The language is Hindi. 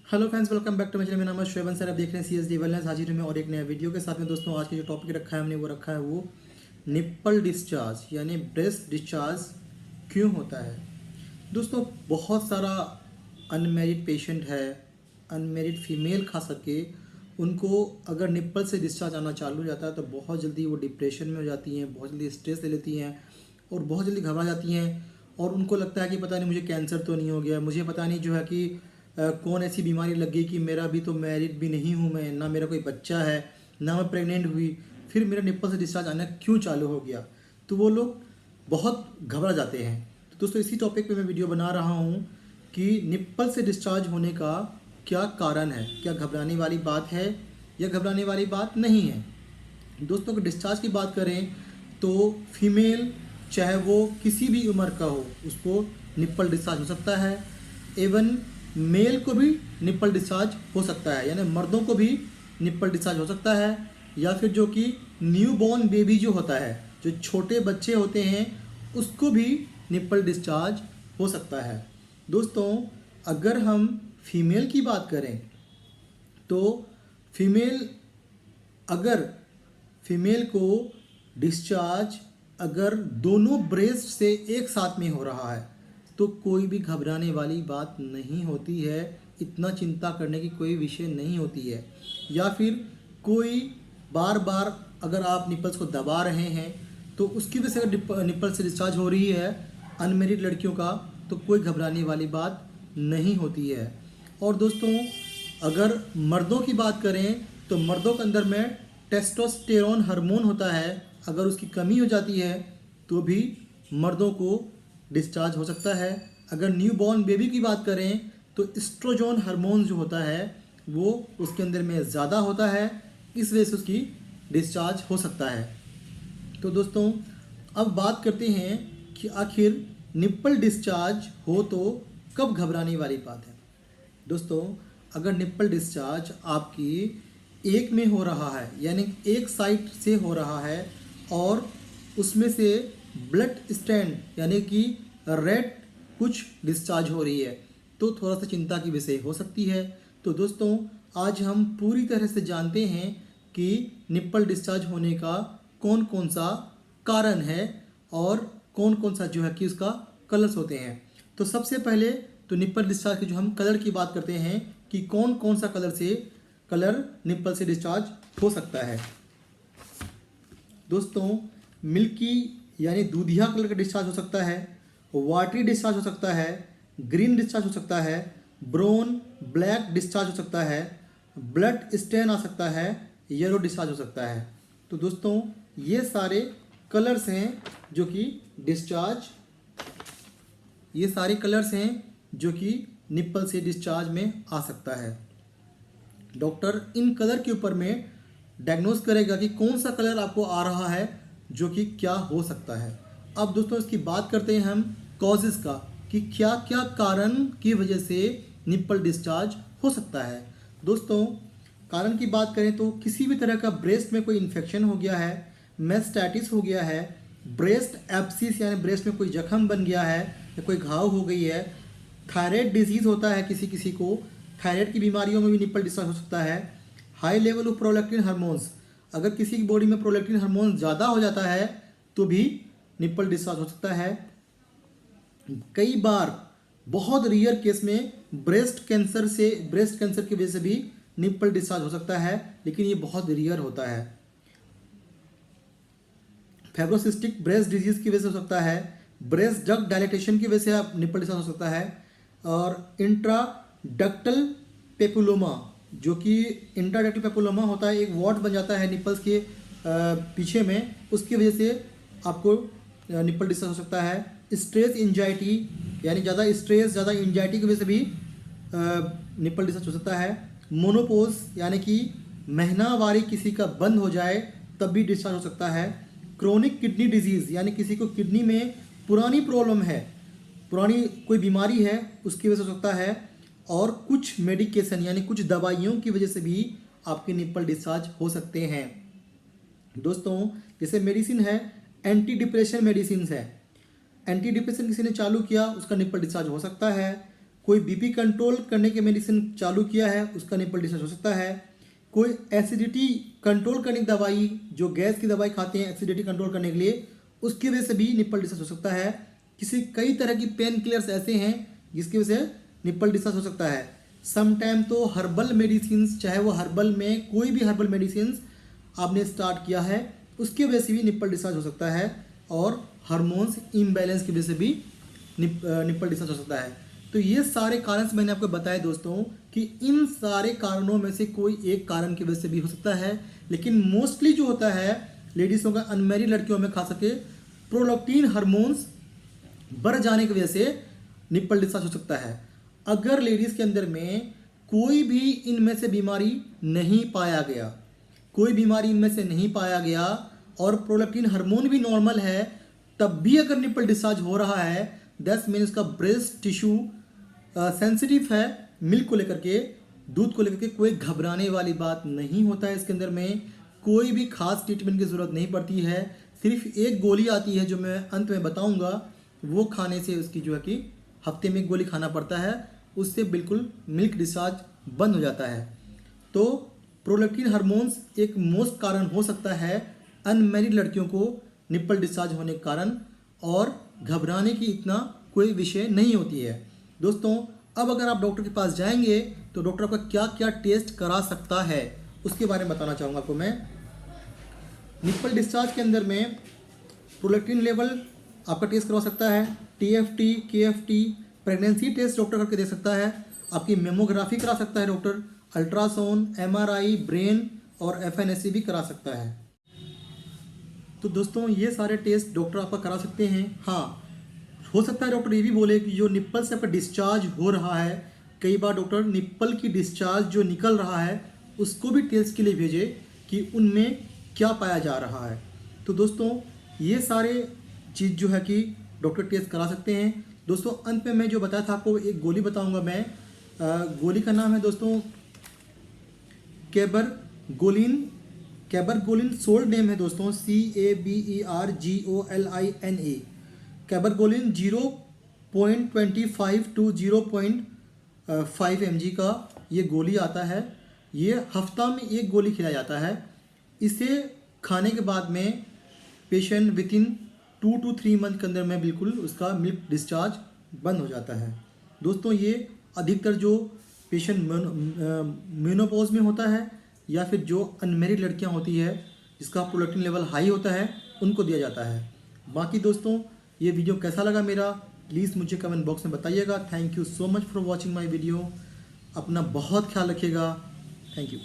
Hello friends, welcome back to my channel. मेरा नाम है श्वेवन सर। आप देख रहे हैं CSD वेलनेस। हाजिर हूं मैं और एक नया वीडियो के साथ में। दोस्तों, आज के जो टॉपिक रखा है हमने वो रखा है वो निप्पल डिस्चार्ज यानी ब्रेस्ट डिस्चार्ज क्यों होता है। दोस्तों, बहुत सारा अनमेरिड पेशेंट है, अनमेरिड फीमेल खास करके, उनको अगर निप्पल से डिस्चार्ज आना चालू हो जाता है तो बहुत जल्दी वो डिप्रेशन में हो जाती हैं, बहुत जल्दी स्ट्रेस ले लेती हैं और बहुत जल्दी घबरा जाती हैं। और उनको लगता है कि पता नहीं मुझे कैंसर तो नहीं हो गया, मुझे पता नहीं जो है कि कौन ऐसी बीमारी लग गई कि मेरा भी तो मैरिड भी नहीं हूँ मैं, ना मेरा कोई बच्चा है, ना मैं प्रेग्नेंट हुई, फिर मेरा निप्पल से डिस्चार्ज आना क्यों चालू हो गया। तो वो लोग बहुत घबरा जाते हैं। तो दोस्तों, इसी टॉपिक पे मैं वीडियो बना रहा हूँ कि निप्पल से डिस्चार्ज होने का क्या कारण है, क्या घबराने वाली बात है या घबराने वाली बात नहीं है। दोस्तों, अगर डिस्चार्ज की बात करें तो फीमेल चाहे वो किसी भी उम्र का हो उसको निप्पल डिस्चार्ज हो सकता है। एवन मेल को भी निप्पल डिस्चार्ज हो सकता है, यानी मर्दों को भी निप्पल डिस्चार्ज हो सकता है। या फिर जो कि न्यू बॉर्न बेबी जो होता है, जो छोटे बच्चे होते हैं, उसको भी निप्पल डिस्चार्ज हो सकता है। दोस्तों, अगर हम फीमेल की बात करें तो फीमेल अगर फीमेल को डिस्चार्ज अगर दोनों ब्रेस्ट से एक साथ में हो रहा है तो कोई भी घबराने वाली बात नहीं होती है, इतना चिंता करने की कोई विषय नहीं होती है। या फिर कोई बार बार अगर आप निपल्स को दबा रहे हैं तो उसकी वजह से अगर निपल से डिस्चार्ज हो रही है अनमेरिड लड़कियों का, तो कोई घबराने वाली बात नहीं होती है। और दोस्तों, अगर मर्दों की बात करें तो मर्दों के अंदर में टेस्टोस्टेरोन हार्मोन होता है, अगर उसकी कमी हो जाती है तो भी मर्दों को डिस्चार्ज हो सकता है। अगर न्यू बॉर्न बेबी की बात करें तो एस्ट्रोजन हार्मोन जो होता है वो उसके अंदर में ज़्यादा होता है, इस वजह से उसकी डिस्चार्ज हो सकता है। तो दोस्तों, अब बात करते हैं कि आखिर निप्पल डिस्चार्ज हो तो कब घबराने वाली बात है। दोस्तों, अगर निप्पल डिस्चार्ज आपकी एक में हो रहा है, यानी एक साइड से हो रहा है और उसमें से ब्लड स्टैंड यानी कि रेड कुछ डिस्चार्ज हो रही है, तो थोड़ा सा चिंता की विषय हो सकती है। तो दोस्तों, आज हम पूरी तरह से जानते हैं कि निप्पल डिस्चार्ज होने का कौन कौन सा कारण है और कौन कौन सा जो है कि उसका कलर्स होते हैं। तो सबसे पहले तो निप्पल डिस्चार्ज की जो हम कलर की बात करते हैं कि कौन कौन सा कलर निप्पल से डिस्चार्ज हो सकता है। दोस्तों, मिल्की यानी दूधिया कलर का डिस्चार्ज हो सकता है, वाटरी डिस्चार्ज हो सकता है, ग्रीन डिस्चार्ज हो सकता है, ब्राउन ब्लैक डिस्चार्ज हो सकता है, ब्लड स्टेन आ सकता है, येलो डिस्चार्ज हो सकता है। तो दोस्तों, ये सारे कलर्स हैं जो कि निप्पल से डिस्चार्ज में आ सकता है। डॉक्टर इन कलर के ऊपर में डायग्नोस करेगा कि कौन सा कलर आपको आ रहा है जो कि क्या हो सकता है। अब दोस्तों, इसकी बात करते हैं हम कॉजेज़ का कि क्या क्या कारण की वजह से निप्पल डिस्चार्ज हो सकता है। दोस्तों, कारण की बात करें तो किसी भी तरह का ब्रेस्ट में कोई इन्फेक्शन हो गया है, मेस्टाइटिस हो गया है, ब्रेस्ट एब्सिस यानी ब्रेस्ट में कोई जख्म बन गया है या कोई घाव हो गई है, थायराइड डिजीज़ होता है किसी किसी को, थायराइड की बीमारियों में भी निप्पल डिस्चार्ज हो सकता है। High level of prolactin hormones, अगर किसी की बॉडी में प्रोलैक्टिन हार्मोन ज़्यादा हो जाता है तो भी निप्पल डिस्चार्ज हो सकता है। कई बार बहुत रियर केस में ब्रेस्ट कैंसर की वजह से भी निप्पल डिस्चार्ज हो सकता है, लेकिन ये बहुत रियर होता है। फाइब्रोसिस्टिक ब्रेस्ट डिजीज की वजह से हो सकता है, ब्रेस्ट डक्ट डायलेटेशन की वजह से निप्पल डिस्चार्ज हो सकता है, और इंट्राडक्टल पेपुलोमा, जो कि इंट्राडक्टल पेपुलोमा होता है, एक वॉट बन जाता है निप्पल्स के पीछे में, उसकी वजह से आपको निप्पल डिस्चार्ज हो सकता है। स्ट्रेस एंजाइटी यानी ज़्यादा स्ट्रेस ज़्यादा एंजाइटी की वजह से भी निप्पल डिस्चार्ज हो सकता है। मोनोपोज यानी कि महीनावारी किसी का बंद हो जाए तब भी डिस्चार्ज हो सकता है। क्रोनिक किडनी डिजीज़ यानी किसी को किडनी में पुरानी प्रॉब्लम है, पुरानी कोई बीमारी है, उसकी वजह से हो सकता है। और कुछ मेडिकेशन यानी कुछ दवाइयों की वजह से भी आपके निप्पल डिस्चार्ज हो सकते हैं। दोस्तों, जैसे मेडिसिन है, एंटी डिप्रेशन मेडिसिन है, एंटी डिप्रेशन किसी ने चालू किया उसका निप्पल डिस्चार्ज हो सकता है। कोई बीपी कंट्रोल करने के मेडिसिन चालू किया है, उसका निपल डिस्चार्ज हो सकता है। कोई एसिडिटी कंट्रोल करने की दवाई, जो गैस की दवाई खाते हैं एसिडिटी कंट्रोल करने के लिए, उसकी वजह से भी निपल डिस्चार्ज हो सकता है। कई तरह की पेन किलर्स ऐसे हैं जिसकी वजह से निपल डिस्चार्ज हो सकता है। समटाइम तो हर्बल मेडिसिन, चाहे वो हर्बल में कोई भी हर्बल मेडिसिन आपने स्टार्ट किया है, उसकी वजह से भी निपल डिस्चार्ज हो सकता है। और हार्मोन्स इम्बैलेंस की वजह से भी निपल डिस्चार्ज हो सकता है। तो ये सारे कारण मैंने आपको बताए दोस्तों कि इन सारे कारणों में से कोई एक कारण की वजह से भी हो सकता है। लेकिन मोस्टली जो होता है लेडीज़ों का, अनमैरिड लड़कियों में खास करके प्रोलैक्टिन हार्मोन्स बढ़ जाने की वजह से निपल डिस्चार्ज हो सकता है। अगर लेडीज़ के अंदर में कोई भी इनमें से बीमारी नहीं पाया गया, कोई बीमारी इनमें से नहीं पाया गया और प्रोलैक्टिन हार्मोन भी नॉर्मल है, तब भी अगर निपल डिस्चार्ज हो रहा है, दैट्स मीन्स उसका ब्रेस्ट टिश्यू सेंसिटिव है मिल्क को लेकर के, दूध को लेकर के। कोई घबराने वाली बात नहीं होता है इसके अंदर में, कोई भी खास ट्रीटमेंट की ज़रूरत नहीं पड़ती है। सिर्फ एक गोली आती है जो मैं अंत में बताऊंगा, वो खाने से उसकी जो है कि हफ्ते में एक गोली खाना पड़ता है, उससे बिल्कुल मिल्क डिस्चार्ज बंद हो जाता है। तो प्रोलैक्टिन हार्मोन्स एक मोस्ट कारण हो सकता है अनमैरिड लड़कियों को निपल डिस्चार्ज होने के कारण, और घबराने की इतना कोई विषय नहीं होती है दोस्तों। अब अगर आप डॉक्टर के पास जाएंगे तो डॉक्टर आपका क्या क्या टेस्ट करा सकता है उसके बारे में बताना चाहूँगा आपको मैं। निपल डिस्चार्ज के अंदर में प्रोलैक्टिन लेवल आपका टेस्ट करवा सकता है, TFT, KFT, pregnancy test doctor करके दे सकता है, आपकी मेमोग्राफी करा सकता है डॉक्टर, अल्ट्रासाउंड, MRI, ब्रेन और FNAC भी करा सकता है। तो दोस्तों ये सारे टेस्ट डॉक्टर आपका करा सकते हैं। हाँ, हो सकता है डॉक्टर ये भी बोले कि जो निप्पल से आपका डिस्चार्ज हो रहा है, कई बार डॉक्टर निप्पल की डिस्चार्ज जो निकल रहा है उसको भी टेस्ट के लिए भेजे कि उनमें क्या पाया जा रहा है। तो दोस्तों ये सारे चीज़ जो है कि डॉक्टर टेस्ट करा सकते हैं। दोस्तों अंत में मैं जो बताया था आपको, एक गोली बताऊंगा मैं। गोली का नाम है दोस्तों कैबरगोलिन। कैबरगोलिन सोल्ड नेम है दोस्तों, CABERGOLINA। कैबरगोलिन 0.25 to 0.5 mg का ये गोली आता है। ये हफ्ता में एक गोली खिलाया जाता है। इसे खाने के बाद में patient with in 2 to 3 month के अंदर में बिल्कुल उसका मिल्क डिस्चार्ज बंद हो जाता है। दोस्तों ये अधिकतर जो पेशेंट मेनोपॉज में होता है या फिर जो अनमेरिड लड़कियां होती है जिसका प्रोलैक्टिन लेवल हाई होता है, उनको दिया जाता है। बाकी दोस्तों ये वीडियो कैसा लगा मेरा, प्लीज़ मुझे कमेंट बॉक्स में बताइएगा। Thank you so much for watching my video. अपना बहुत ख्याल रखिएगा। Thank you.